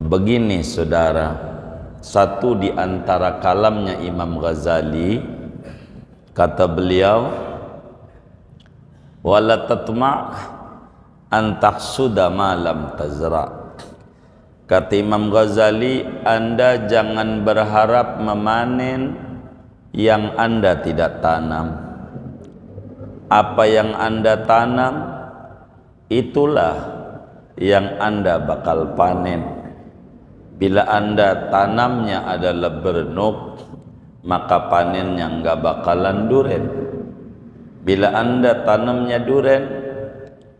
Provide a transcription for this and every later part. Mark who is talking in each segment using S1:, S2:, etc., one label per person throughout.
S1: Begini saudara, satu di antara kalamnya Imam Ghazali, kata beliau, wala tatma' an tahsuda ma lam tazra. Kata Imam Ghazali, Anda jangan berharap memanen yang Anda tidak tanam. Apa yang Anda tanam, itulah yang Anda bakal panen. Bila Anda tanamnya adalah berenuk, maka panennya nggak bakalan duren. Bila Anda tanamnya duren,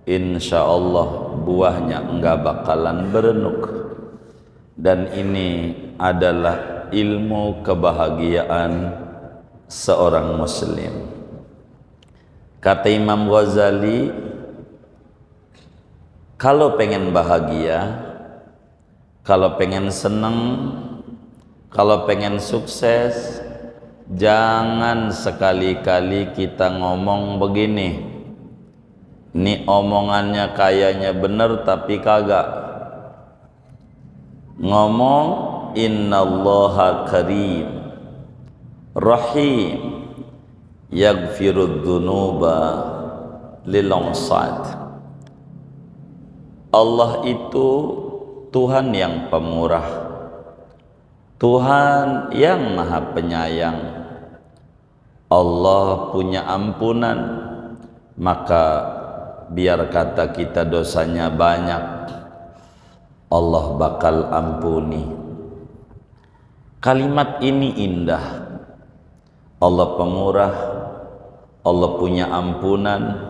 S1: insya Allah buahnya nggak bakalan berenuk. Dan ini adalah ilmu kebahagiaan seorang muslim. Kata Imam Ghazali, kalau pengen bahagia, kalau pengen senang, kalau pengen sukses, jangan sekali-kali kita ngomong begini. Ini omongannya kayaknya bener tapi kagak. Ngomong innallaha karim rahim yaghfirud dzunuba lil unsat. Allah itu Tuhan yang pemurah, Tuhan yang maha penyayang. Allah punya ampunan, maka biar kata kita dosanya banyak, Allah bakal ampuni. Kalimat ini indah. Allah pemurah, Allah punya ampunan,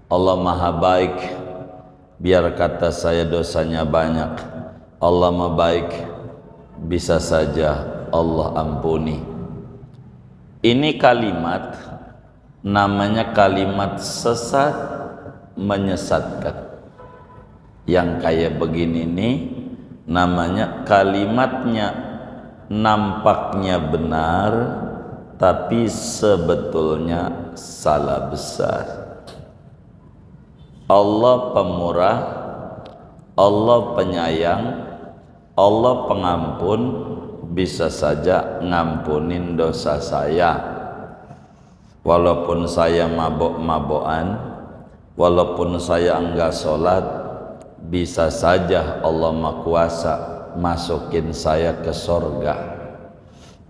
S1: Allah maha baik. Biar kata saya dosanya banyak, Allah mah baik, bisa saja Allah ampuni. Ini kalimat namanya kalimat sesat, menyesatkan. Yang kayak begini nih namanya kalimatnya nampaknya benar, tapi sebetulnya salah besar. Allah pemurah, Allah penyayang, Allah pengampun, bisa saja ngampunin dosa saya. Walaupun saya mabok-mabokan, walaupun saya enggak sholat, bisa saja Allah Maha Kuasa masukin saya ke sorga.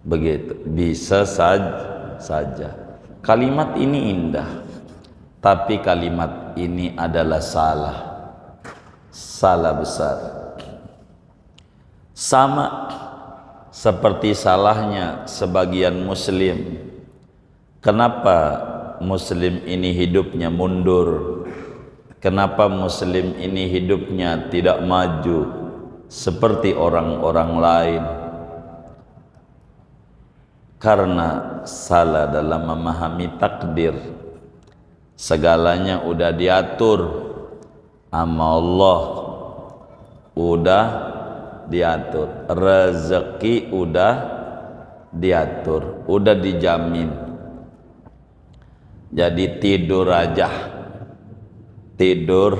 S1: Begitu, bisa saja. Kalimat ini indah, tapi kalimat ini adalah salah besar. Sama seperti salahnya sebagian muslim. Kenapa muslim ini hidupnya mundur? Kenapa muslim ini hidupnya tidak maju seperti orang-orang lain? Karena salah dalam memahami takdir. Segalanya udah diatur sama Allah, udah diatur. Rezeki udah diatur, udah dijamin. Jadi tidur aja, tidur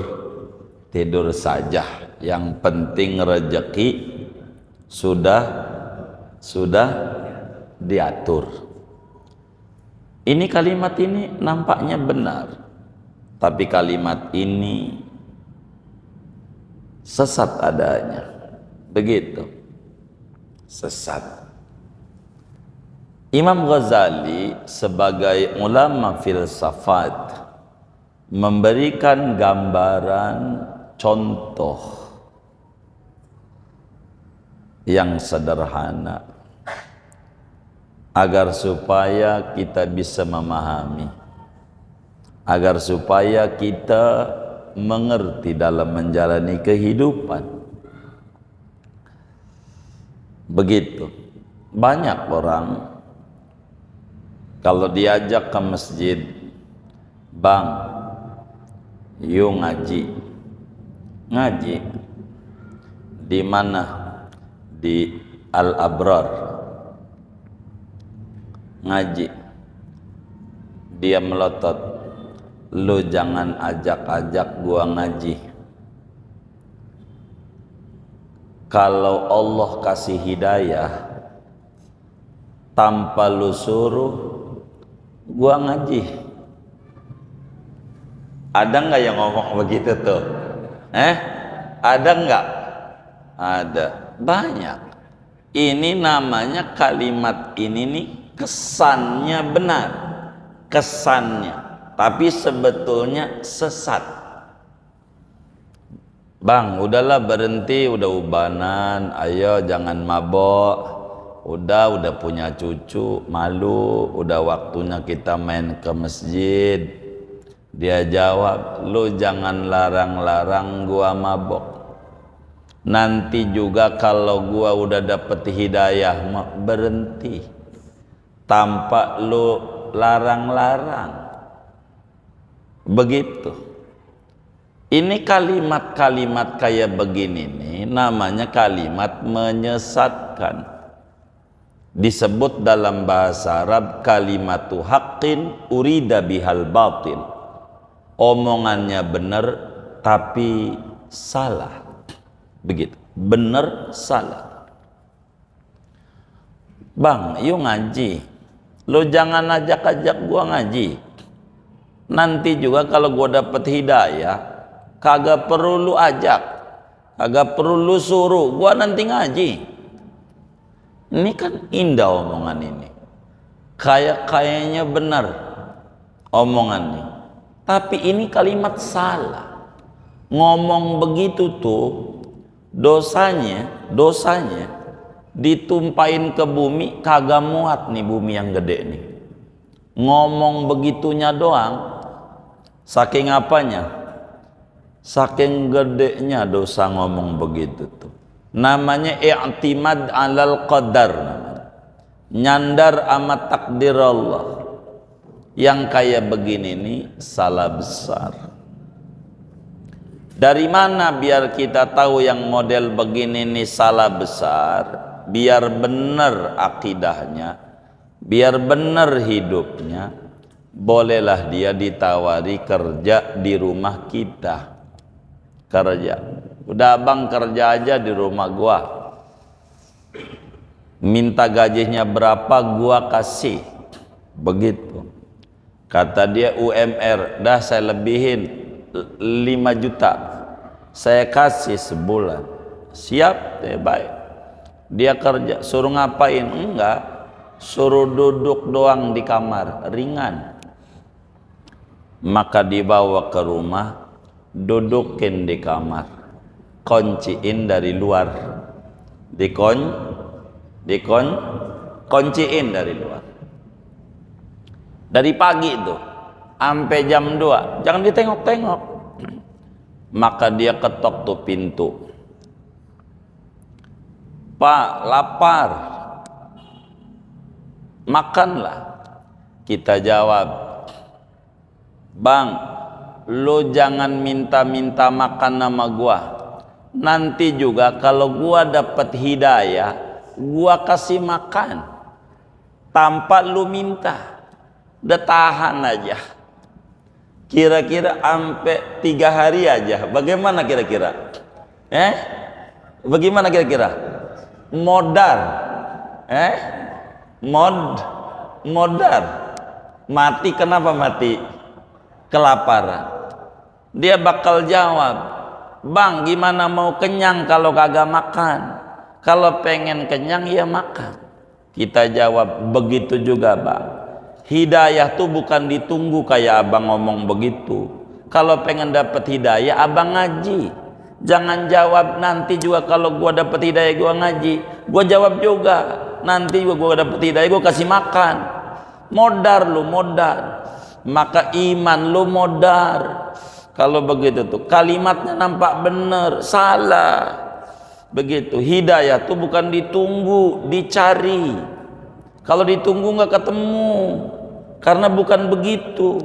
S1: saja. Yang penting rezeki sudah diatur. Ini kalimat ini nampaknya benar, tapi kalimat ini sesat adanya. Begitu, sesat. Imam Ghazali sebagai ulama filsafat memberikan gambaran contoh yang sederhana agar supaya kita bisa memahami, agar supaya kita mengerti dalam menjalani kehidupan. Begitu, banyak orang kalau diajak ke masjid, bang, yuk ngaji di mana? Di Al-Abrar. Ngaji, dia melotot, lu jangan ajak-ajak gua ngaji. kalau Allah kasih hidayah tanpa lu suruh, gua ngaji. Ada nggak yang ngomong begitu tuh? Ada nggak? Ada, banyak. Ini namanya kalimat ini nih kesannya benar, kesannya, tapi sebetulnya sesat. Bang, udahlah berhenti, udah ubanan, ayo jangan mabok, udah punya cucu, malu, udah waktunya kita main ke masjid. Dia jawab, lu jangan larang-larang gua mabok. Nanti juga kalau gua udah dapet hidayah berhenti, tanpa lu larang-larang. Begitu. Ini kalimat-kalimat kayak begini nih namanya kalimat menyesatkan. Disebut dalam bahasa Arab kalimatu haqqin urida bihal batil. Omongannya benar tapi salah. Begitu, benar salah. Bang, yuk ngaji. Lo jangan ajak-ajak gua ngaji. Nanti juga kalau gua dapet hidayah, kagak perlu lu ajak, kagak perlu lu suruh, gua nanti ngaji. Ini kan indah omongan ini, kayaknya benar omongannya, tapi ini kalimat salah. Ngomong begitu tuh dosanya ditumpahin ke bumi, kagak muat nih bumi yang gede nih. Ngomong begitunya doang, saking apanya? Saking gedenya dosa ngomong begitu tuh. Namanya i'timad alal qadar, nyandar amat takdir Allah. Yang kayak begini nih salah besar. Dari mana biar kita tahu yang model begini nih salah besar? Biar benar akidahnya, biar benar hidupnya, bolehlah dia ditawari kerja di rumah kita. Kerja, udah abang kerja aja di rumah gua, minta gajinya berapa gua kasih. Begitu kata dia, UMR dah saya lebihin 5 juta, saya kasih sebulan. Siap deh, baik. Dia kerja, suruh ngapain? Enggak, suruh duduk doang di kamar, ringan. Maka dibawa ke rumah, dudukin di kamar, kunciin dari luar, kunciin dari luar. Dari pagi itu sampai jam 2, jangan ditengok-tengok. Maka dia ketok tuh pintu. Pak, lapar, makanlah. Kita jawab, Bang, lu jangan minta-minta makan sama gua. Nanti juga kalau gua dapat hidayah, gua kasih makan tanpa lu minta. Udah tahan aja. Kira-kira sampai 3 hari aja. Bagaimana kira-kira? Bagaimana kira-kira? Modar. Modar. Mati, kenapa mati? Kelaparan. Dia bakal jawab, Bang, gimana mau kenyang kalau kagak makan? Kalau pengen kenyang ya makan. Kita jawab, begitu juga Bang. Hidayah tuh bukan ditunggu kayak abang ngomong begitu. Kalau pengen dapat hidayah, abang ngaji. Jangan jawab nanti juga kalau gua dapat hidayah gua ngaji. Gua jawab juga, nanti juga gua dapat hidayah gua kasih makan. Modar lu, modar. Maka iman lu modar. Kalau begitu tuh kalimatnya nampak benar, salah. Begitu. Hidayah tuh bukan ditunggu, dicari. Kalau ditunggu nggak ketemu, karena bukan begitu.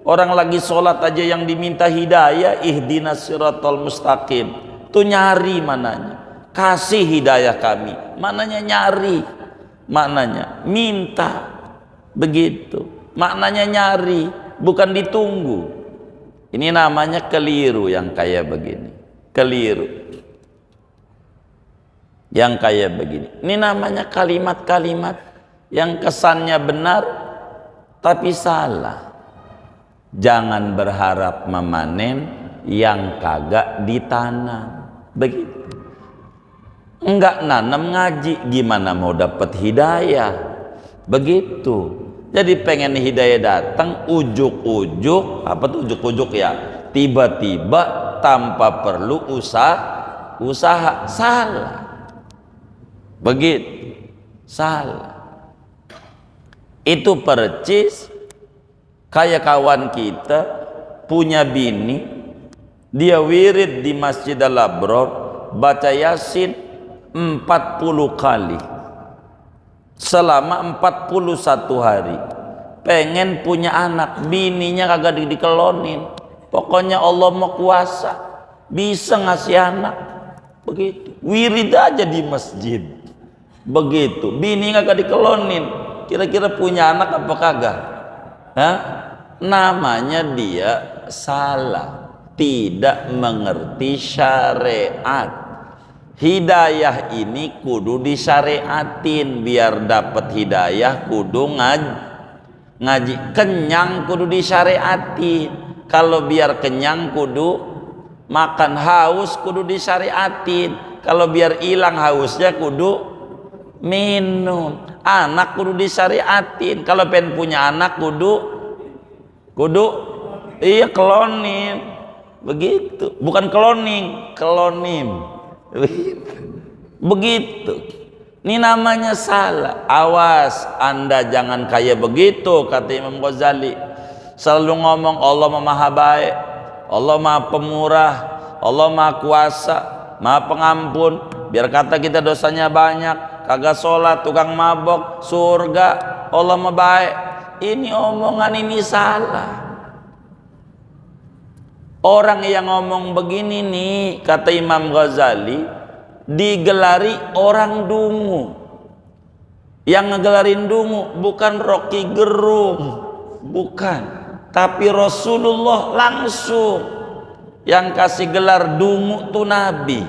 S1: Orang lagi sholat aja yang diminta hidayah, ihdinas siratal mustaqim, tuh nyari mananya, kasih hidayah kami, mananya nyari, maknanya minta. Begitu, maknanya nyari, bukan ditunggu. Ini namanya keliru yang kayak begini, keliru. yang kayak begini. Ini namanya kalimat-kalimat yang kesannya benar tapi salah. Jangan berharap memanen yang kagak ditanam. Begitu. Enggak nanam ngaji, gimana mau dapat hidayah? Begitu. Jadi pengen hidayah datang, ujuk-ujuk, apa tuh ujuk-ujuk ya? Tiba-tiba tanpa perlu usaha, salah. Begitu, salah. Itu percis kayak kawan kita punya bini, dia wirid di Masjid Al-Abror, baca Yasin 40 kali selama 41 hari. Pengen punya anak, bininya kagak dikelonin. Pokoknya Allah mau kuasa, bisa ngasih anak. Begitu, wirid aja di masjid. Begitu, bini kagak dikelonin. Kira-kira punya anak apa kagak? Hah? Namanya dia salah, tidak mengerti syariat. Hidayah ini kudu disyariatin. Biar dapat hidayah kudu ngaji. Kenyang kudu disyariatin. Kalau biar kenyang kudu makan, haus kudu disyariatin. Kalau biar hilang hausnya kudu minum. Anak kudu disyariatin. Kalau pengen punya anak kudu iya klonin. Begitu, bukan cloning, klonin. Begitu. Ini namanya salah. Awas Anda jangan kayak begitu, kata Imam Ghazali. Selalu ngomong Allah maha baik, Allah maha pemurah, Allah maha kuasa, maha pengampun. Biar kata kita dosanya banyak, kagak sholat, tukang mabok, surga, Allah maha baik. Ini omongan ini salah. Orang yang ngomong begini nih, kata Imam Ghazali, digelari orang dungu. Yang ngegelarin dungu bukan Rocky Gerung, bukan, tapi Rasulullah langsung. Yang kasih gelar dungu tuh Nabi.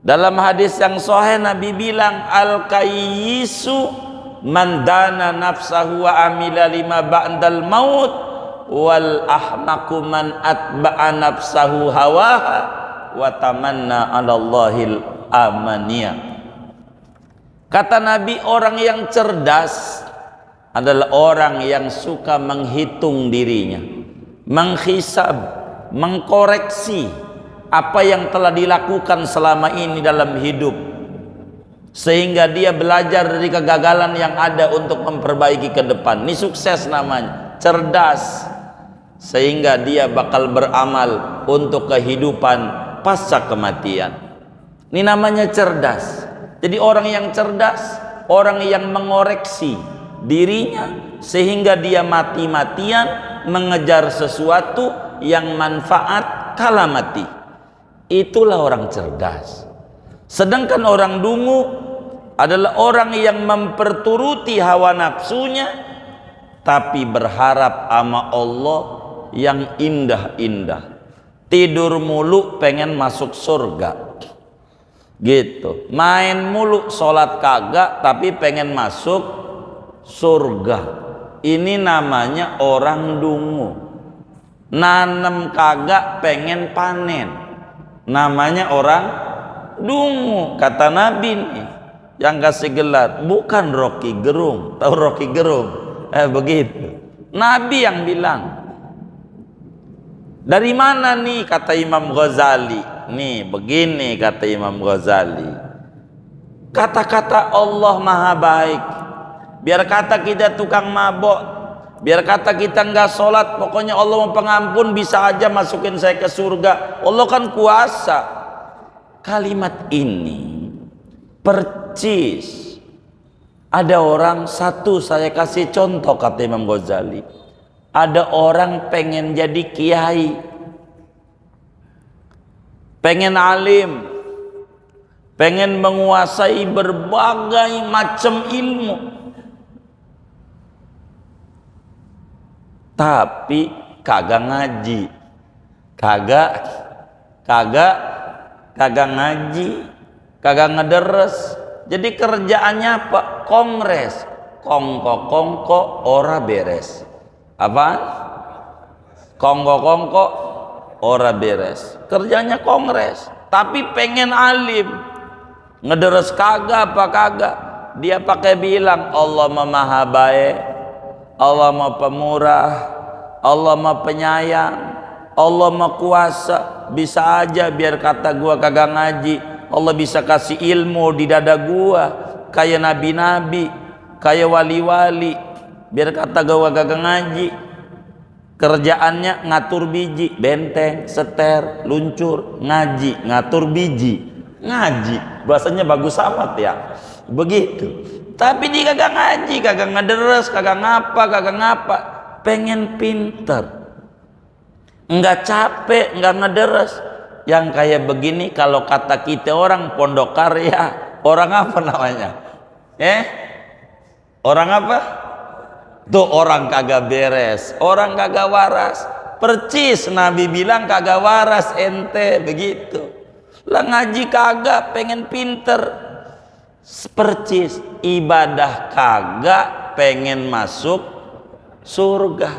S1: Dalam hadis yang sahih Nabi bilang, al-kayyisu man dana nafsahu wa amila lima ba'dal maut, wal ahmaku man atba'a nafsahu hawaha wa tamanna 'ala Allahil amaniya. Kata Nabi, orang yang cerdas adalah orang yang suka menghitung dirinya, menghisab, mengkoreksi apa yang telah dilakukan selama ini dalam hidup, sehingga dia belajar dari kegagalan yang ada untuk memperbaiki ke depan. Ini sukses namanya, cerdas. Sehingga dia bakal beramal untuk kehidupan pasca kematian. Ini namanya cerdas. Jadi orang yang cerdas, orang yang mengoreksi dirinya sehingga dia mati-matian mengejar sesuatu yang manfaat kala mati. Itulah orang cerdas. Sedangkan orang dungu adalah orang yang memperturuti hawa nafsunya tapi berharap sama Allah yang indah-indah. Tidur mulu pengen masuk surga, gitu. Main mulu sholat kagak tapi pengen masuk surga. Ini namanya orang dungu. Nanem kagak pengen panen, namanya orang dungu. Kata Nabi nih, yang kasih gelar bukan Rocky Gerung. Tahu Rocky Gerung? Begitu. Nabi yang bilang. Dari mana nih, kata Imam Ghazali? Nih begini kata Imam Ghazali, kata-kata Allah maha baik. Biar kata kita tukang mabok, biar kata kita nggak sholat, pokoknya Allah mau pengampun, bisa aja masukin saya ke surga. Allah kan kuasa. Kalimat ini percis ada orang satu, saya kasih contoh, kata Imam Ghazali. Ada orang pengen jadi kiai, pengen alim, pengen menguasai berbagai macam ilmu, tapi kagak ngaji, kagak ngaji. kagak ngederes. Jadi kerjaannya apa? Kongres, kongko ora beres. Apa? Kongko ora beres. Kerjanya kongres, tapi pengen alim. Ngederes kagak apa kagak? Dia pakai bilang Allah maha baik, Allah maha pemurah, Allah maha penyayang, Allah maha kuasa. Bisa aja biar kata gua kagak ngaji, Allah bisa kasih ilmu di dada gua kayak nabi-nabi, kayak wali-wali. Biar kata gua kagak ngaji, kerjaannya ngatur biji, benteng, seter, luncur, ngaji, ngatur biji, ngaji. Bahasanya bagus amat ya, begitu. Tapi dia kagak ngaji, kagak ngederes, kagak ngapa, pengen pinter, enggak capek, enggak ngederes. Yang kayak begini kalau kata kita orang pondok karya, orang apa namanya? Orang apa? Tuh orang kagak beres, orang kagak waras. Percis Nabi bilang kagak waras ente, begitu. Lah ngaji kagak, pengen pinter. Percis ibadah kagak, pengen masuk surga.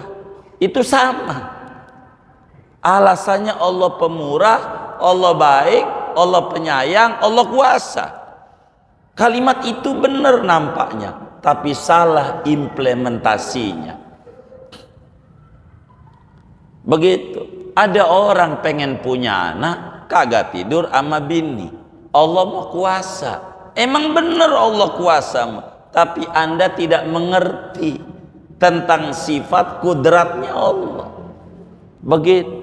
S1: Itu sama. Alasannya Allah pemurah, Allah baik, Allah penyayang, Allah kuasa. Kalimat itu benar nampaknya, tapi salah implementasinya. Begitu. Ada orang pengen punya anak, kagak tidur sama bini. Allah mau kuasa. Emang benar Allah kuasa, tapi Anda tidak mengerti tentang sifat kudratnya Allah. Begitu.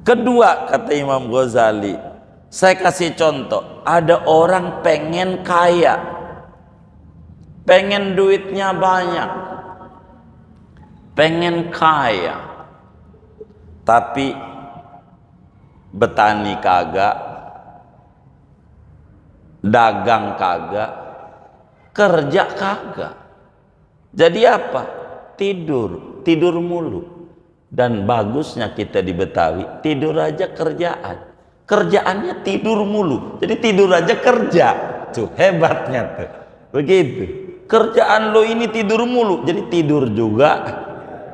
S1: Kedua, kata Imam Ghazali, saya kasih contoh, ada orang pengen kaya, pengen duitnya banyak, pengen kaya, tapi betani kagak, dagang kagak, kerja kagak. Jadi apa? Tidur mulu. Dan bagusnya kita di Betawi, tidur aja kerjaan. Kerjaannya tidur mulu. Jadi tidur aja kerja. Tuh hebatnya tuh. Begitu. Kerjaan lo ini tidur mulu, jadi tidur juga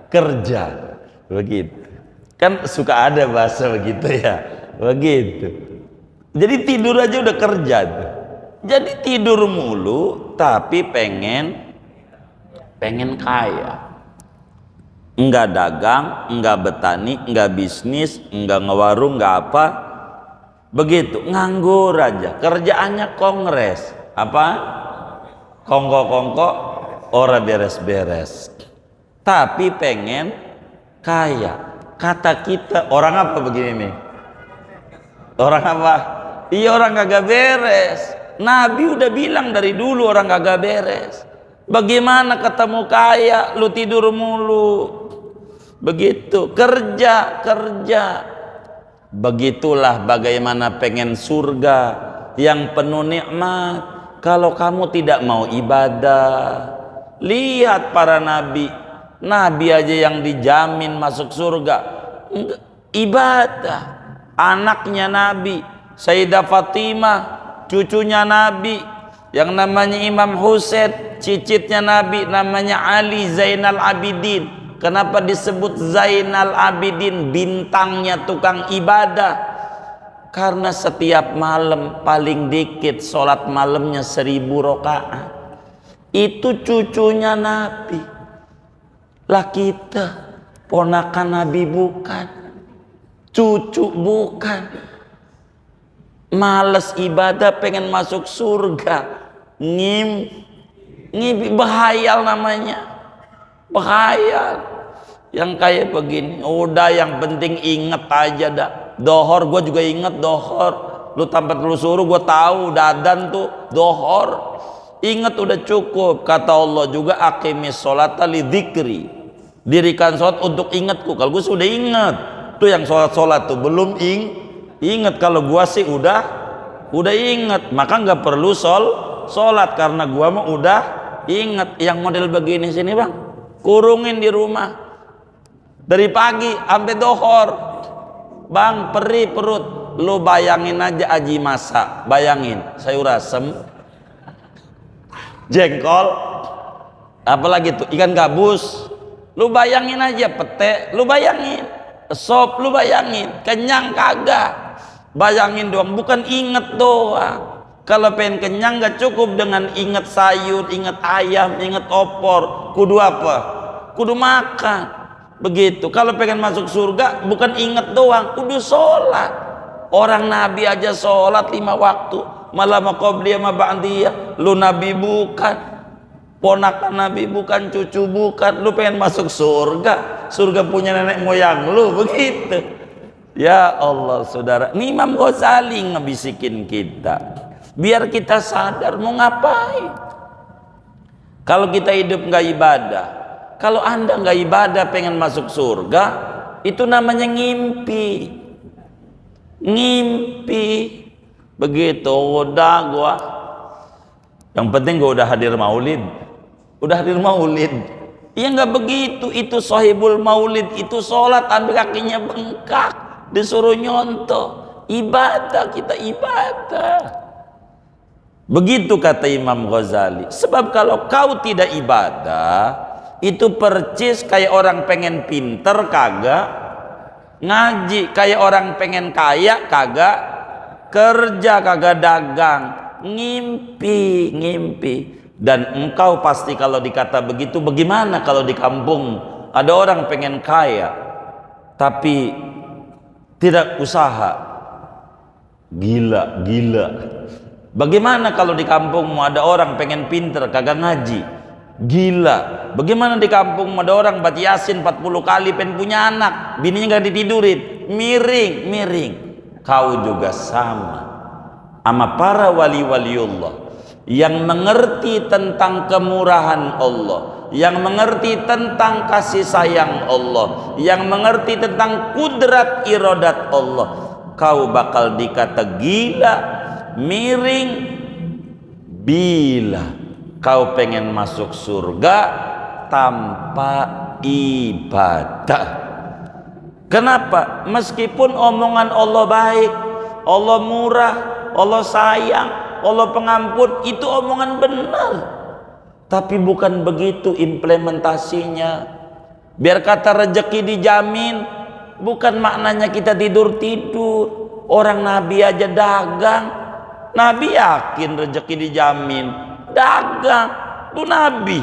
S1: kerja. Begitu. Kan suka ada bahasa begitu ya. Begitu. Jadi tidur aja udah kerja tuh. Jadi tidur mulu tapi pengen kaya. Enggak dagang, enggak betani, enggak bisnis, enggak ngewarung, enggak apa. Begitu, nganggur aja. Kerjaannya kongres. Apa? Kongko ora beres-beres. Tapi pengen kaya. Kata kita, orang apa begini nih? Orang apa? Iya, orang kagak beres. Nabi udah bilang dari dulu orang kagak beres. Bagaimana ketemu kaya, lu tidur mulu. Begitu, kerja. Begitulah bagaimana pengen surga yang penuh nikmat. Kalau kamu tidak mau ibadah, lihat para nabi aja yang dijamin masuk surga ibadah. Anaknya Nabi Sayyidah Fatimah, cucunya Nabi yang namanya Imam Husain, cicitnya Nabi namanya Ali Zainal Abidin. Kenapa disebut Zainal Abidin? Bintangnya tukang ibadah. Karena setiap malam paling dikit sholat malamnya 1000 rakaat. Itu cucunya Nabi. Lah kita ponakan Nabi bukan, cucu bukan. Males ibadah, pengen masuk surga. Ngimpi bahayal namanya. Bahayal. Yang kayak begini, udah yang penting inget aja dah. Dohor gue juga inget dohor. Lu tanpa lu suruh gue tahu dadan tuh dohor. Inget udah cukup. Kata Allah juga aqimis sholata li dzikri. Dirikan sholat untuk ingatku. Kalau gue sudah inget. Tuh yang sholat tuh belum inget. Kalau gue sih udah inget. Maka nggak perlu sholat karena gue mah udah inget. Yang model begini sini bang, kurungin di rumah. Dari pagi sampai dohor, bang, perih perut, Lu bayangin aja aji masak, bayangin sayur asem, jengkol, apalagi tuh ikan gabus. Lu bayangin aja pete, lu bayangin sop, lu bayangin kenyang kagak. Bayangin doang, bukan inget doang. Kalau pengen kenyang gak cukup dengan inget sayur, inget ayam, inget opor. Kudu apa? Kudu makan. Begitu. Kalau pengen masuk surga bukan inget doang, kudu sholat. Orang Nabi aja sholat 5 waktu, malah maqobliyah ma ba'diyah. Lu Nabi bukan, ponakan Nabi bukan, cucu bukan. Lu pengen masuk surga, surga punya nenek moyang lu, begitu. Ya Allah saudara, ini Imam Ghazali ngebisikin kita biar kita sadar mau ngapain. Kalau kita hidup nggak ibadah, kalau anda nggak ibadah pengen masuk surga, itu namanya ngimpi. Ngimpi. Begitu. Udah gua, yang penting gua udah hadir maulid. Udah hadir maulid. Iya nggak begitu. Itu sahibul maulid, itu sholat ambil kakinya bengkak, disuruh nyontoh. Ibadah, kita ibadah. Begitu kata Imam Ghazali. Sebab kalau kau tidak ibadah, itu percis kayak orang pengen pinter kagak ngaji, kayak orang pengen kaya kagak kerja, kagak dagang, ngimpi, ngimpi. Dan engkau pasti kalau dikata begitu, bagaimana kalau di kampung ada orang pengen kaya tapi tidak usaha? Gila, gila. Bagaimana kalau di kampungmu ada orang pengen pinter kagak ngaji? Gila. Bagaimana di kampung ada orang baca Yasin 40 kali pengen punya anak, bininya gak ditidurin, miring, miring. Kau juga sama para wali-waliullah yang mengerti tentang kemurahan Allah, yang mengerti tentang kasih sayang Allah, yang mengerti tentang kudrat iradat Allah. Kau bakal dikata gila, miring, bila kau pengen masuk surga tanpa ibadah. Kenapa? Meskipun omongan Allah baik, Allah murah, Allah sayang, Allah pengampun, itu omongan benar, tapi bukan begitu implementasinya. Biar kata rezeki dijamin, bukan maknanya kita tidur-tidur. Orang Nabi aja dagang, Nabi yakin rezeki dijamin, dagang. Itu Nabi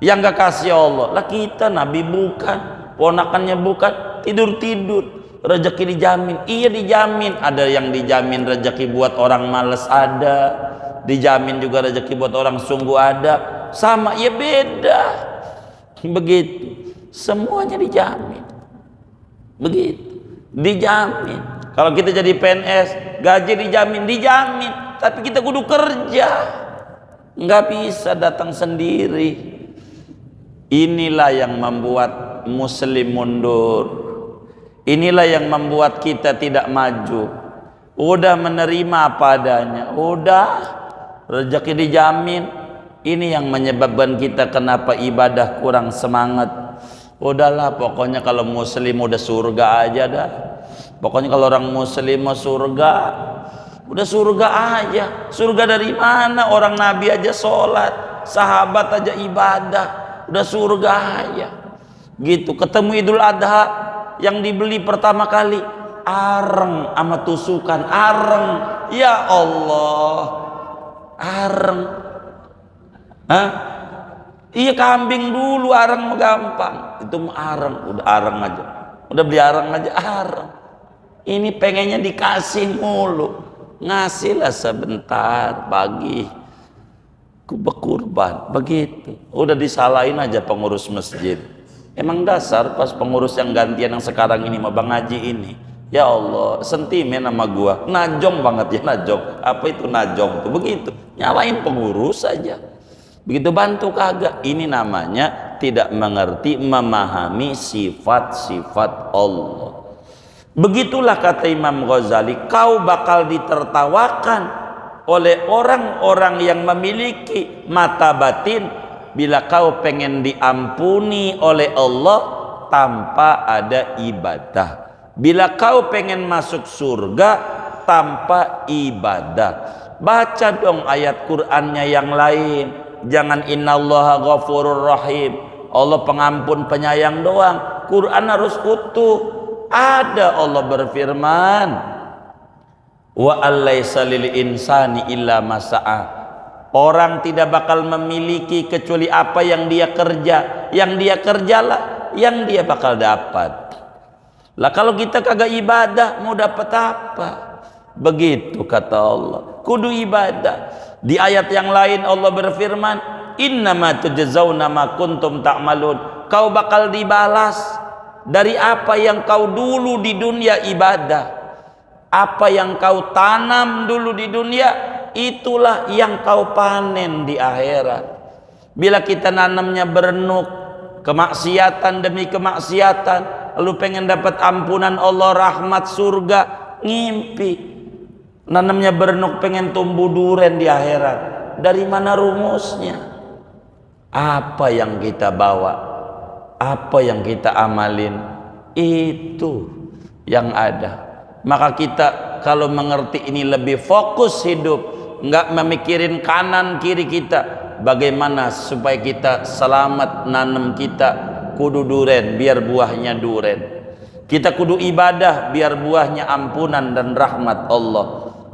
S1: yang gak kasih Allah. Lah kita Nabi bukan, ponakannya bukan, tidur-tidur, rezeki dijamin. Iya dijamin. Ada yang dijamin rezeki buat orang males, ada dijamin juga rezeki buat orang sungguh, ada. Sama ya beda. Begitu. Semuanya dijamin. Begitu. Dijamin. Kalau kita jadi PNS, gaji dijamin, dijamin. Tapi kita kudu kerja. Nggak bisa datang sendiri. Inilah yang membuat muslim mundur. Inilah yang membuat kita tidak maju. Udah menerima apa adanya, udah rezeki dijamin. Ini yang menyebabkan kita kenapa ibadah kurang semangat. Udahlah, pokoknya kalau muslim udah surga aja dah. Pokoknya kalau orang muslim mau surga, udah surga aja. Surga dari mana? Orang Nabi aja sholat, sahabat aja ibadah, udah surga aja. Gitu. Ketemu Idul Adha, yang dibeli pertama kali areng sama tusukan, areng. Ya Allah, areng. Hah? Iya, kambing dulu, areng gampang. Itu areng, udah areng aja. Udah beli areng aja, areng. Ini pengennya dikasih mulu. Ngasihlah sebentar pagi ku berkurban, begitu. Udah disalahin aja pengurus masjid. Emang dasar pas pengurus yang gantian yang sekarang ini sama Bang Haji ini, ya Allah, sentimen sama gua. Najong banget ya, najong. Apa itu najong tuh? Begitu. Nyalain pengurus aja. Begitu bantu kagak. Ini namanya tidak mengerti, memahami sifat-sifat Allah. Begitulah kata Imam Ghazali, kau bakal ditertawakan oleh orang-orang yang memiliki mata batin bila kau pengen diampuni oleh Allah tanpa ada ibadah. Bila kau pengen masuk surga tanpa ibadah, baca dong ayat Qur'annya yang lain. Jangan innallaha ghafurur rahim, Allah pengampun penyayang doang. Quran harus utuh. Ada Allah berfirman, wa allaisa lil insani illa masa'a. Orang tidak bakal memiliki kecuali apa yang dia kerja. Yang dia kerjalah yang dia bakal dapat. Lah kalau kita kagak ibadah mau dapat apa? Begitu kata Allah, kudu ibadah. Di ayat yang lain Allah berfirman, innama tujzauna ma kuntum ta'malun. Kau bakal dibalas dari apa yang kau dulu di dunia ibadah. Apa yang kau tanam dulu di dunia, itulah yang kau panen di akhirat. Bila kita nanamnya berenuk kemaksiatan demi kemaksiatan, lalu pengen dapat ampunan Allah, rahmat surga, ngimpi. Nanamnya berenuk pengen tumbuh duren di akhirat. Dari mana rumusnya? Apa yang kita bawa, apa yang kita amalin, itu yang ada. Maka kita kalau mengerti ini lebih fokus hidup, nggak memikirin kanan kiri kita. Bagaimana supaya kita selamat nanam kita kudu duren biar buahnya duren. Kita kudu ibadah biar buahnya ampunan dan rahmat Allah.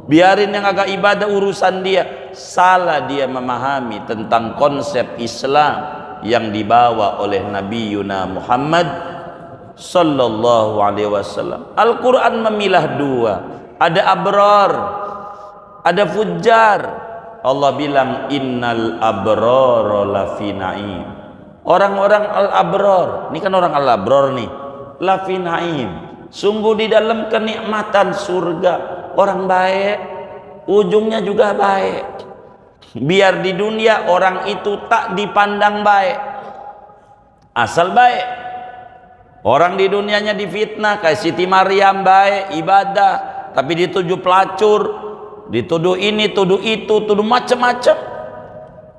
S1: Biarin yang agak ibadah urusan dia. Salah dia memahami tentang konsep Islam yang dibawa oleh Nabi Yuna Muhammad sallallahu alaihi wasallam. Al-Quran memilah dua, ada abrar, ada fujjar. Allah bilang innal abrara lafi na'im. Orang-orang al-abrar, ini kan orang al-abrar nih, lafi na'im, sungguh di dalam kenikmatan surga. Orang baik ujungnya juga baik. Biar di dunia orang itu tak dipandang baik, asal baik. Orang di dunianya difitnah kayak Siti Maryam, baik ibadah tapi dituduh pelacur, dituduh ini, tuduh itu, tuduh macam-macam.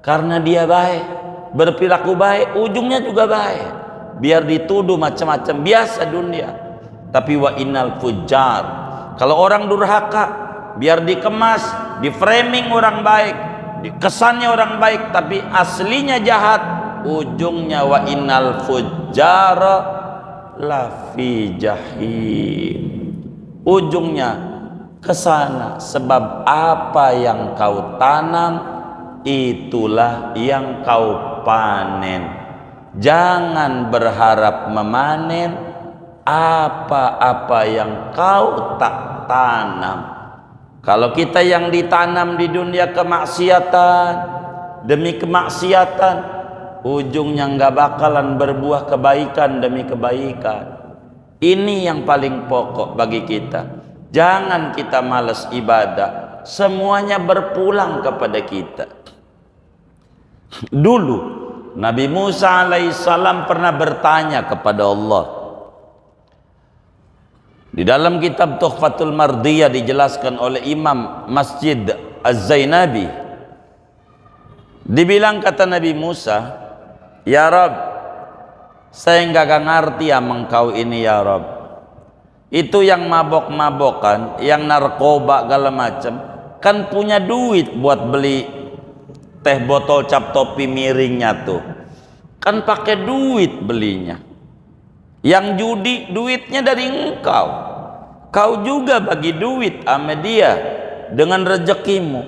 S1: Karena dia baik, berperilaku baik, ujungnya juga baik. Biar dituduh macam-macam, biasa dunia. Tapi wa innal fujjar, kalau orang durhaka, biar dikemas, di framing orang baik, kesannya orang baik, tapi aslinya jahat, ujungnya wa innal fujjara lafi jahim. Ujungnya kesana, sebab apa yang kau tanam itulah yang kau panen. Jangan berharap memanen apa-apa yang kau tak tanam. Kalau kita yang ditanam di dunia kemaksiatan demi kemaksiatan, ujungnya nggak bakalan berbuah kebaikan demi kebaikan. Ini yang paling pokok bagi kita. Jangan kita malas ibadah, semuanya berpulang kepada kita. Dulu Nabi Musa alaihissalam pernah bertanya kepada Allah. Di dalam kitab Tuhfatul Mardiyah dijelaskan oleh Imam Masjid Az-Zainabi, dibilang kata Nabi Musa, ya Rab, saya nggak ngerti ya engkau ini ya Rab. Itu yang mabok-mabokan, yang narkoba segala macam, kan punya duit buat beli teh botol cap topi miringnya tuh, kan pakai duit belinya. Yang judi duitnya dari engkau, kau juga bagi duit sama dia dengan rezekimu.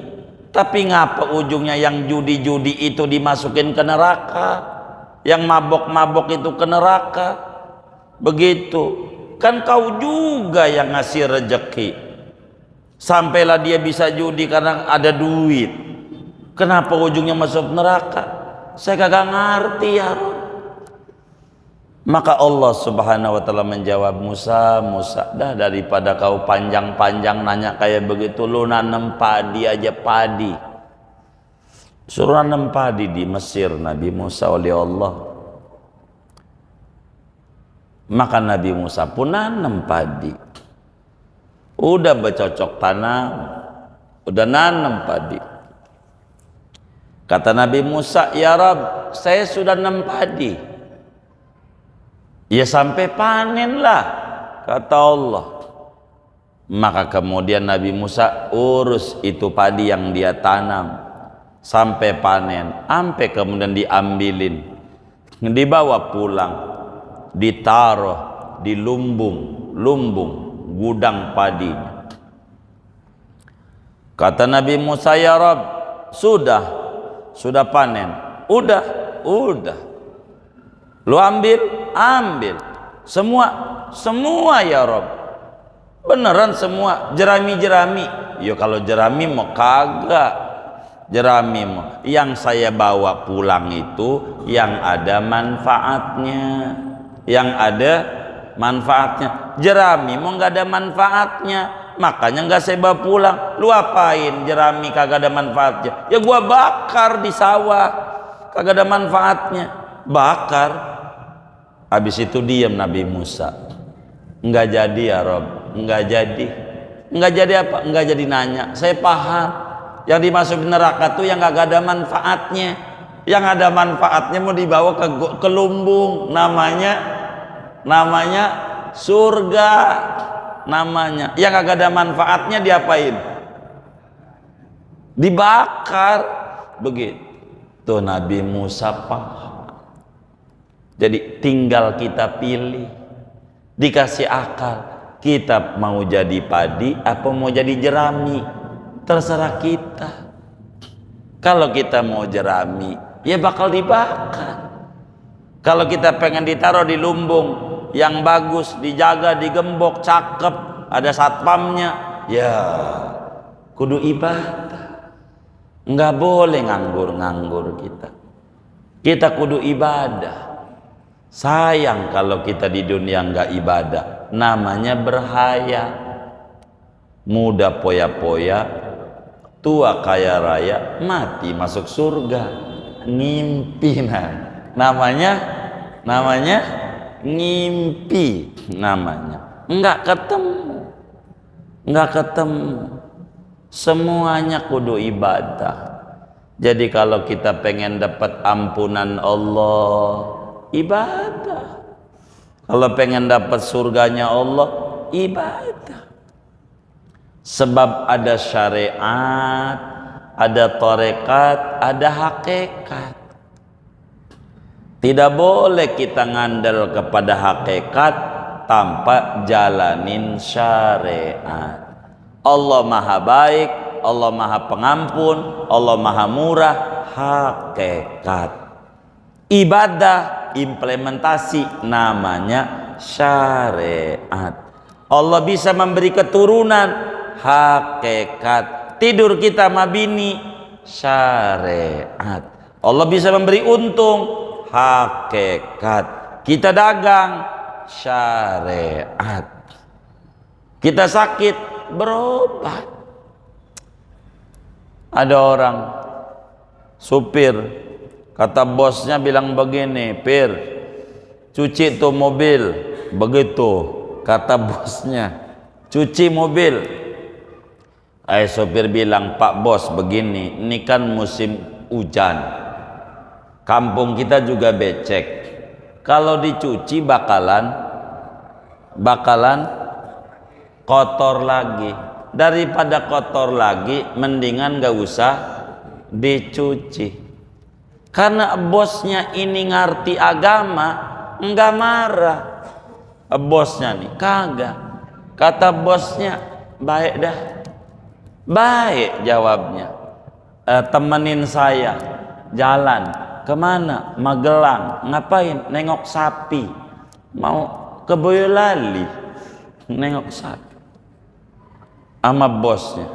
S1: Tapi ngapa ujungnya yang judi-judi itu dimasukin ke neraka, yang mabok-mabok itu ke neraka? Begitu, kan kau juga yang ngasih rezeki. Sampailah dia bisa judi karena ada duit, kenapa ujungnya masuk neraka? Saya kagak ngerti ya Rob. Maka Allah subhanahu wa ta'ala menjawab, Musa, dah daripada kau panjang-panjang nanya kayak begitu, lu nanam padi aja, padi. Suruh nanam padi di Mesir Nabi Musa oleh Allah. Maka Nabi Musa pun nanam padi. Udah bercocok tanam, udah nanam padi. Kata Nabi Musa, ya Rab, saya sudah nanam padi. Ya sampai panen lah, kata Allah. Maka kemudian Nabi Musa urus itu padi yang dia tanam sampai panen, sampai kemudian diambilin, dibawa pulang, ditaruh di lumbung gudang padinya. Kata Nabi Musa, ya Rabb, sudah panen, udah lu ambil semua ya Rabb. Beneran semua, jerami. Ya kalau jerami mau kagak, jerami mau. Yang saya bawa pulang itu yang ada manfaatnya, Jerami mau nggak ada manfaatnya, makanya nggak saya bawa pulang. Lu apain jerami kagak ada manfaatnya? Ya gua bakar di sawah, kagak ada manfaatnya, bakar. Habis itu diam Nabi Musa. Nggak jadi ya Rob, nggak jadi apa? Nggak jadi nanya. Saya paham yang dimaksud neraka tuh yang nggak ada manfaatnya. Yang ada manfaatnya mau dibawa ke lumbung, namanya surga, namanya. Yang nggak ada manfaatnya diapain? Dibakar. Begitu Nabi Musa paham. Jadi tinggal kita pilih, dikasih akal, kita mau jadi padi apa mau jadi jerami, terserah kita. Kalau kita mau jerami, ya bakal dibakar. Kalau kita pengen ditaruh di lumbung yang bagus, dijaga, digembok, cakep, ada satpamnya, ya kudu ibadah. Nggak boleh nganggur kita kudu ibadah. Sayang kalau kita di dunia nggak ibadah, namanya berhayal. Muda poya-poya, tua kaya raya, mati masuk surga, ngimpi. Namanya ngimpi, namanya nggak ketemu. Semuanya kudu ibadah. Jadi kalau kita pengen dapat ampunan Allah, ibadah. Kalau pengen dapat surganya Allah, ibadah. Sebab ada syariat, ada tarekat, ada hakikat. Tidak boleh kita ngandel kepada hakikat tanpa jalanin syariat. Allah maha baik, Allah maha pengampun, Allah maha murah, hakikat. Ibadah implementasi, namanya syariat. Allah bisa memberi keturunan, hakikat. Tidur kita mabini, syariat. Allah bisa memberi untung, hakikat. Kita dagang, syariat. Kita sakit, berobat. Ada orang supir, kata bosnya bilang begini, Pir, cuci tuh mobil. Begitu kata bosnya, cuci mobil. Sopir bilang, Pak Bos begini, ini kan musim hujan, kampung kita juga becek, kalau dicuci bakalan kotor lagi. Daripada kotor lagi, mendingan gak usah dicuci. Karena bosnya ini ngerti agama, enggak marah. Bosnya nih kagak. Kata bosnya, baik dah. Baik jawabnya. Temenin saya jalan kemana? Magelang. Ngapain? Nengok sapi. Mau ke Boyolali, nengok sapi. Sama bosnya.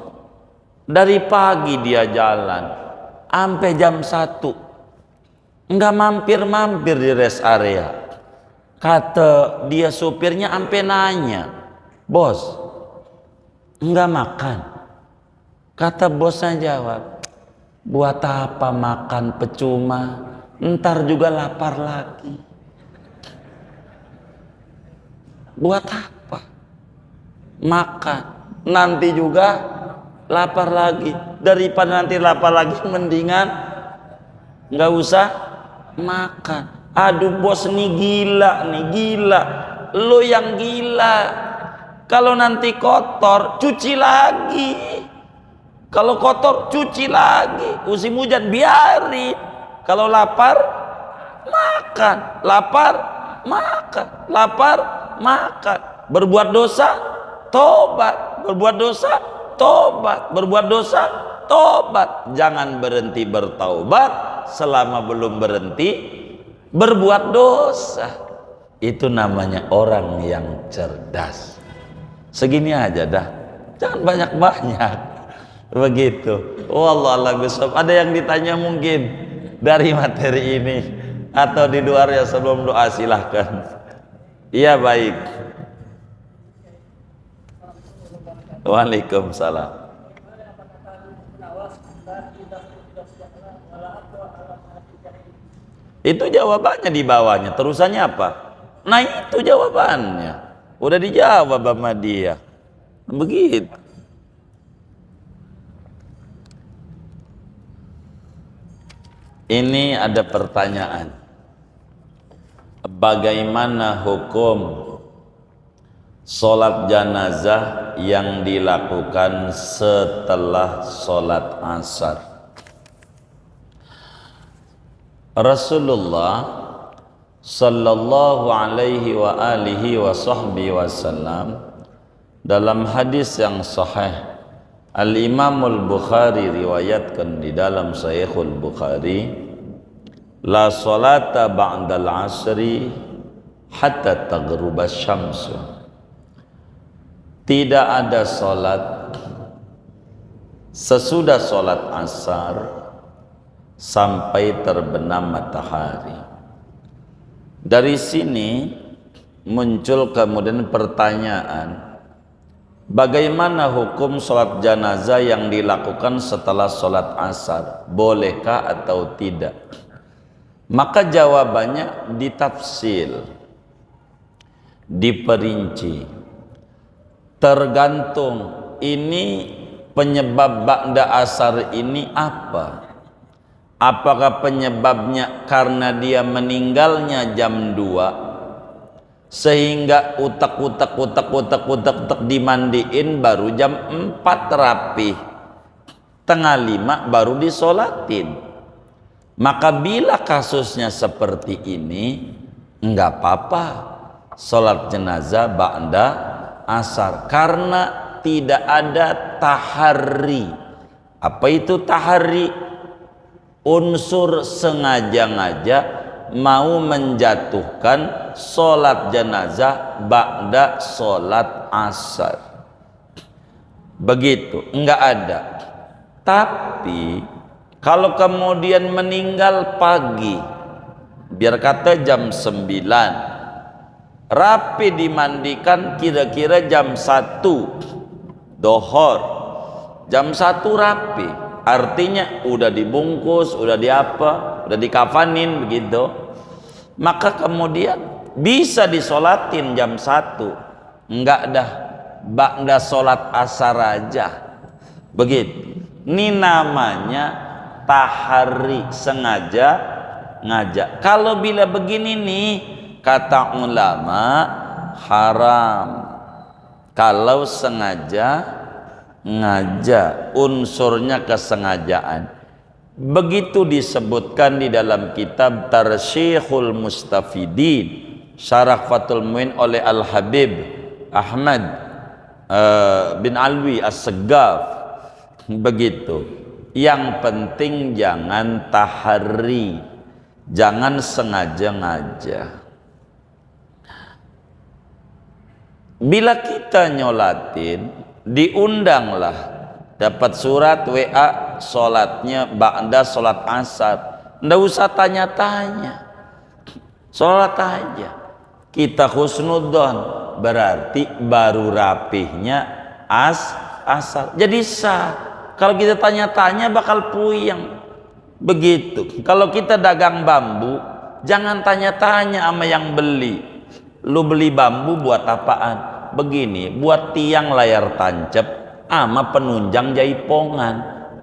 S1: Dari pagi dia jalan sampai jam 1. Enggak mampir-mampir di rest area. Kata dia supirnya sampai nanya, Bos, enggak makan? Kata bosnya jawab, buat apa makan percuma, ntar juga lapar lagi. Buat apa makan, nanti juga lapar lagi. Daripada nanti lapar lagi, mendingan nggak usah makan. Aduh bos, nih gila. Lo yang gila. Kalau nanti kotor, cuci lagi. Kalau kotor, cuci lagi. Musim hujan, biarin. Kalau lapar, makan. Lapar, makan. Lapar, makan. Berbuat dosa, tobat. Berbuat dosa, tobat. Berbuat dosa, tobat. Jangan berhenti bertaubat selama belum berhenti berbuat dosa. Itu namanya orang yang cerdas. Segini aja dah, jangan banyak-banyak. Begitu. Wallahu a'lam. Ada yang ditanya mungkin dari materi ini atau di luar ya, sebelum doa silahkan. Iya, baik. Waalaikumsalam. Itu jawabannya di bawahnya. Terusannya apa? Nah, itu jawabannya. Udah dijawab sama dia. Begitu. Ini ada pertanyaan. Bagaimana hukum sholat jenazah yang dilakukan setelah sholat asar? Rasulullah sallallahu alaihi wa alihi wa sahbihi wasallam dalam hadis yang sahih, Al-Imamul Bukhari riwayatkan di dalam Sahihul Bukhari, la salata ba'dal asri hatta taghruba syamsu. Tidak ada salat sesudah salat asar sampai terbenam matahari. Dari sini muncul kemudian pertanyaan, bagaimana hukum sholat jenazah yang dilakukan setelah sholat asar? Bolehkah atau tidak? Maka jawabannya ditafsil, diperinci. Tergantung ini penyebab ba'da asar ini apa? Apakah penyebabnya karena dia meninggalnya jam 2 sehingga utak dimandiin baru jam 4 rapi, tengah 5 baru disolatin? Maka bila kasusnya seperti ini, enggak apa-apa sholat jenazah ba'da asar, karena tidak ada tahari. Apa itu tahari? Unsur sengaja-ngaja mau menjatuhkan sholat jenazah ba'da sholat asar. Begitu, enggak ada. Tapi kalau kemudian meninggal pagi, biar kata jam 9, rapi dimandikan kira-kira jam 1 dohor, jam 1 rapi, artinya udah dibungkus, udah diapa, udah dikafanin begitu, maka kemudian bisa disolatin jam 1. Enggak dah, ba'da sholat asar aja. Begitu. Ini namanya tahari, sengaja ngajak. Kalau bila begini nih, kata ulama haram. Kalau sengaja ngajak, unsurnya kesengajaan. Begitu disebutkan di dalam kitab Tarsyikhul Mustafidin, Syarah Fathul Muin oleh Al-Habib Ahmad bin Alwi As-Segaf. Begitu. Yang penting jangan tahari, jangan sengaja ngajak. Bila kita nyolatin, diundanglah, dapat surat WA sholatnya ba'da sholat asar, ndak usah tanya-tanya, sholat aja. Kita husnudzon, berarti baru rapihnya asar, jadi sah. Kalau kita tanya-tanya bakal puyeng. Begitu. Kalau kita dagang bambu, jangan tanya-tanya sama yang beli, lu beli bambu buat apaan? Begini, buat tiang layar tancap sama penunjang jaipongan.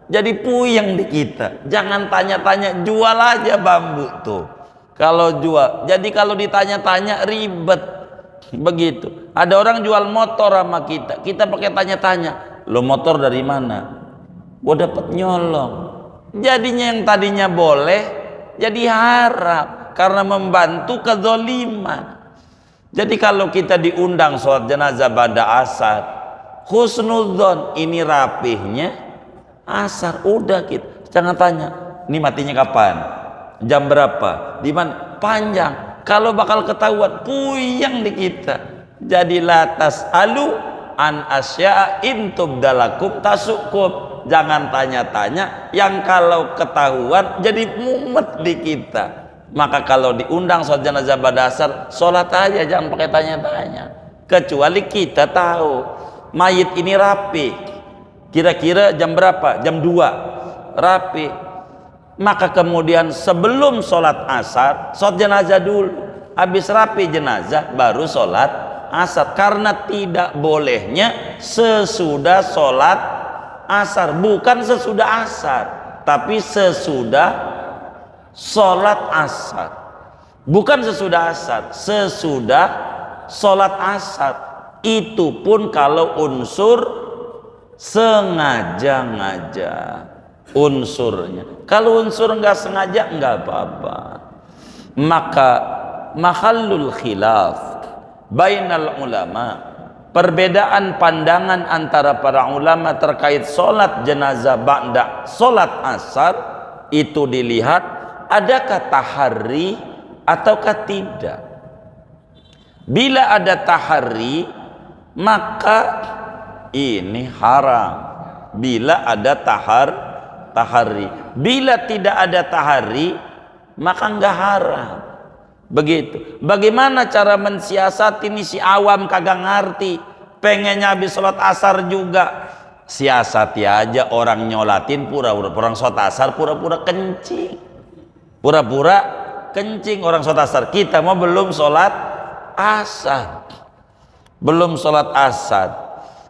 S1: Jadi puyeng di kita. Jangan tanya-tanya, jual aja bambu tuh. Kalau jual, jadi kalau ditanya-tanya ribet. Begitu. Ada orang jual motor sama kita, kita pakai tanya-tanya, lo motor dari mana? Gua dapat nyolong. Jadinya yang tadinya boleh jadi haram karena membantu kezaliman. Jadi kalau kita diundang sholat jenazah pada asar, husnudzon, ini rapihnya asar, udah gitu. Jangan tanya, ini matinya kapan, jam berapa, di mana, panjang. Kalau bakal ketahuan, puyeng di kita. Jadi latas alu an asya intub dalakum tasukum. Jangan tanya-tanya yang kalau ketahuan jadi mumet di kita. Maka kalau diundang sholat jenazah pada asar, sholat aja, jangan pakai tanya-tanya. Kecuali kita tahu mayit ini rapi, kira-kira jam berapa, jam 2 rapi, maka kemudian sebelum sholat asar sholat jenazah dulu, habis rapi jenazah baru sholat asar. Karena tidak bolehnya sesudah sholat asar, bukan sesudah asar, tapi sesudah sholat asar, bukan sesudah asar, sesudah sholat asar. Itu pun kalau unsur sengaja-ngaja unsurnya. Kalau unsur nggak sengaja nggak apa-apa. Maka mahallul khilaf bainal ulama, perbedaan pandangan antara para ulama terkait sholat jenazah ba'da sholat asar itu dilihat adakah tahari ataukah tidak. Bila ada tahari maka ini haram. Bila ada tahari, bila tidak ada tahari maka enggak haram. Begitu. Bagaimana cara mensiasati ini? Si awam kagak ngerti, pengennya habis sholat asar juga. Siasati aja, orang nyolatin pura-pura, orang sholat asar pura-pura kencing, pura-pura kencing orang sholat asar. Kita mau belum sholat asar, belum sholat asar.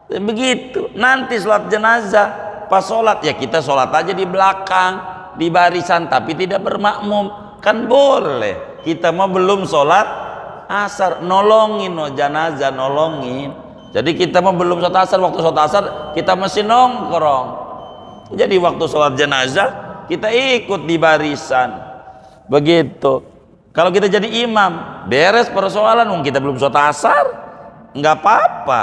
S1: Begitu. Nanti sholat jenazah, pas sholat ya kita sholat aja di belakang, di barisan, tapi tidak bermakmum, kan boleh. Kita mau belum sholat asar, nolongin jenazah, nolongin. Jadi kita mau belum sholat asar, waktu sholat asar kita masih nongkrong. Jadi waktu sholat jenazah kita ikut di barisan. Begitu. Kalau kita jadi imam, beres persoalan, kita belum sholat asar, nggak apa-apa,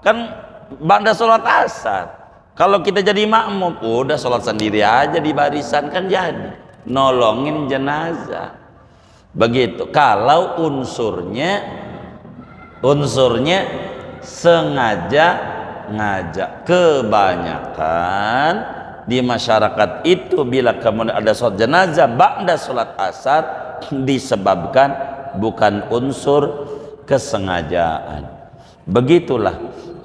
S1: kan ba'da sholat asar. Kalau kita jadi makmum, udah sholat sendiri aja di barisan, kan jadi nolongin jenazah. Begitu. Kalau unsurnya sengaja ngajak. Kebanyakan di masyarakat itu bila kemudian ada sholat jenazah ba'da sholat asar disebabkan bukan unsur kesengajaan. Begitulah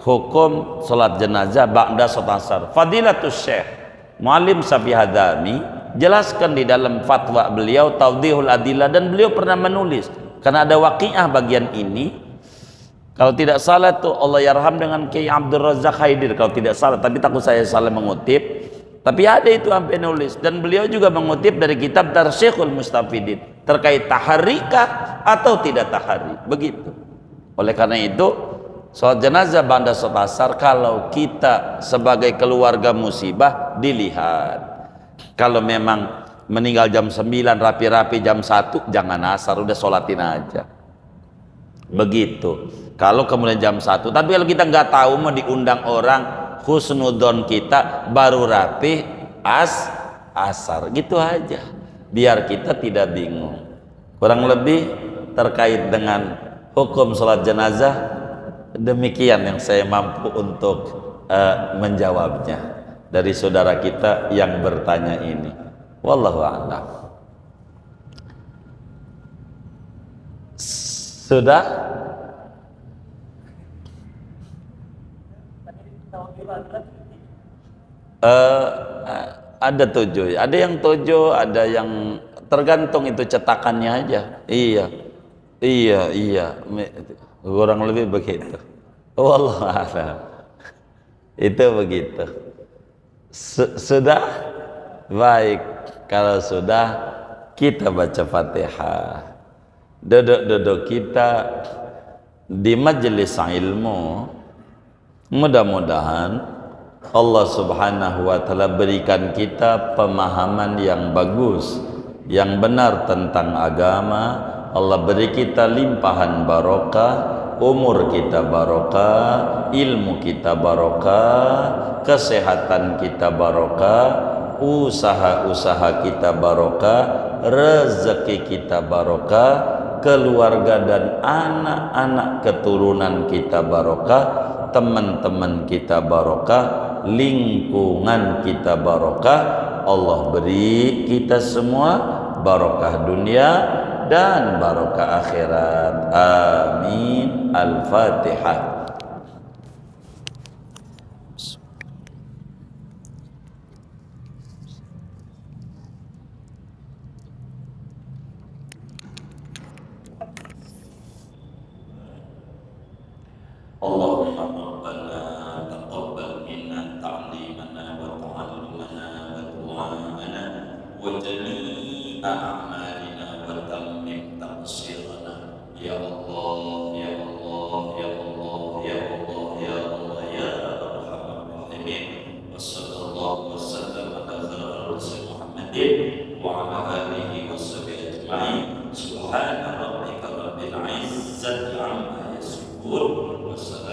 S1: hukum sholat jenazah ba'da sholat asar. Fadilatus Syekh Muallim Safi Hadami jelaskan di dalam fatwa beliau Tawdihul Adillah, dan beliau pernah menulis, karena ada waqiah bagian ini. Kalau tidak salah tuh Allah yarham dengan Kiai Abdul Razak Haidir, kalau tidak salah, tapi takut saya salah mengutip, tapi ada itu sampai nulis. Dan beliau juga mengutip dari kitab Tarsyikhul Mustafidin terkait taharikah atau tidak tahari. Begitu. Oleh karena itu sholat jenazah ba'da sholat asar kalau kita sebagai keluarga musibah dilihat. Kalau memang meninggal jam 9 rapi-rapi jam 1 jangan asar, udah sholatin aja. Begitu. Kalau kemudian jam 1, tapi kalau kita nggak tahu mau diundang orang, husnudon kita baru rapi asar, gitu aja, biar kita tidak bingung. Kurang lebih terkait dengan hukum sholat jenazah demikian yang saya mampu untuk menjawabnya dari saudara kita yang bertanya ini. Wallahu a'lam. Sudah? Ada 7, ada yang 7, ada yang tergantung itu cetakannya aja. Iya, kurang lebih begitu. Wallahu a'lam. Itu begitu. Sudah? Baik, kalau sudah kita baca Fatihah. Duduk-duduk kita di majelis ilmu, mudah-mudahan Allah Subhanahu wa taala berikan kita pemahaman yang bagus, yang benar tentang agama. Allah beri kita limpahan barokah, umur kita barokah, ilmu kita barokah, kesehatan kita barokah, usaha-usaha kita barokah, rezeki kita barokah, keluarga dan anak-anak keturunan kita barokah, teman-teman kita barokah, lingkungan kita barokah. Allah beri kita semua barokah dunia dan barokah akhirat. Amin. Al-Fatihah. Allahumma rabbana taqabbal minna ta'limana wa ta'allumana wa du'ana wa jami'a a'malina wa tammim taqsirana ya Allah ya Allah ya Allah ya Allah ya Allah ya arhamar rahimin. Wa sallallahu wa sallam ala khairil Muhammadin wa ala alihi wa sahbihi ajma'in. Subhana rabbika rabbil izzati amma yasifun. Wassalam.